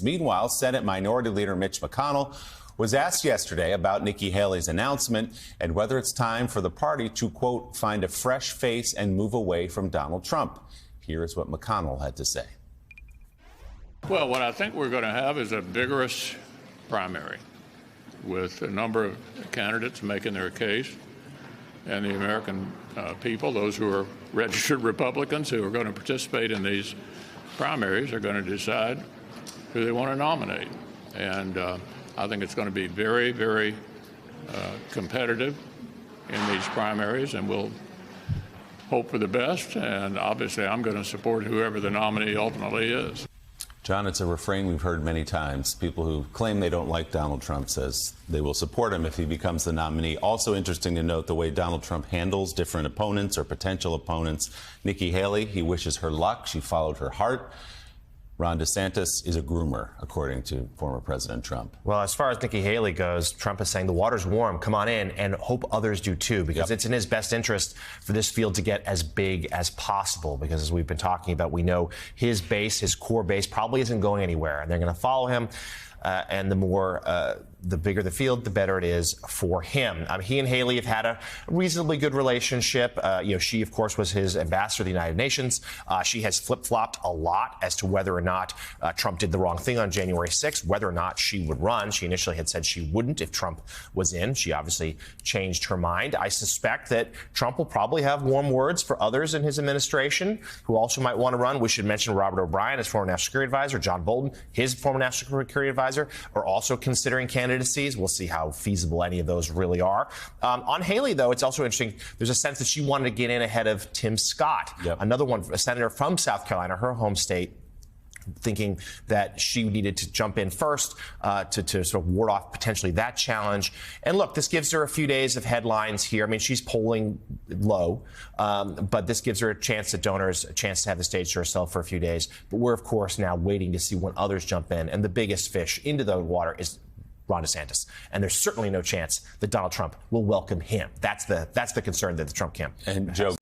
Meanwhile, Senate Minority Leader Mitch McConnell was asked yesterday about Nikki Haley's announcement and whether it's time for the party to, quote, find a fresh face and move away from Donald Trump. Here is what McConnell had to say. Well, what I think we're going to have is a vigorous primary with a number of candidates making their case, and the American people, those who are registered Republicans who are going to participate in these primaries, are going to decide who they want to nominate. And I think it's going to be very, very competitive in these primaries, and we'll hope for the best. And obviously, I'm going to support whoever the nominee ultimately is. John, it's a refrain we've heard many times. People who claim they don't like Donald Trump says they will support him if he becomes the nominee. Also interesting to note the way Donald Trump handles different opponents or potential opponents. Nikki Haley, he wishes her luck. She followed her heart. Ron DeSantis is a groomer, according to former President Trump. Well, as far as Nikki Haley goes, Trump is saying the water's warm, come on in, and hope others do too, because it's in his best interest for this field to get as big as possible, because as we've been talking about, we know his base, his core base, probably isn't going anywhere, and they're going to follow him. And the bigger the field, the better it is for him. He and Haley have had a reasonably good relationship. She, of course, was his ambassador to the United Nations. She has flip-flopped a lot as to whether or not Trump did the wrong thing on January 6th, whether or not she would run. She initially had said she wouldn't if Trump was in. She obviously changed her mind. I suspect that Trump will probably have warm words for others in his administration who also might want to run. We should mention Robert O'Brien, his former national security advisor, John Bolton, his former national security advisor, are also considering candidacies. We'll see how feasible any of those really are. On Haley, though, it's also interesting. There's a sense that she wanted to get in ahead of Tim Scott, another one, a senator from South Carolina, her home state, thinking that she needed to jump in first to sort of ward off potentially that challenge. And look, this gives her a few days of headlines here. I mean, she's polling low, but this gives her a chance to donors, a chance to have the stage to herself for a few days. But we're, of course, now waiting to see when others jump in. And the biggest fish into the water is Ron DeSantis. And there's certainly no chance that Donald Trump will welcome him. That's the concern that the Trump camp has. And Joe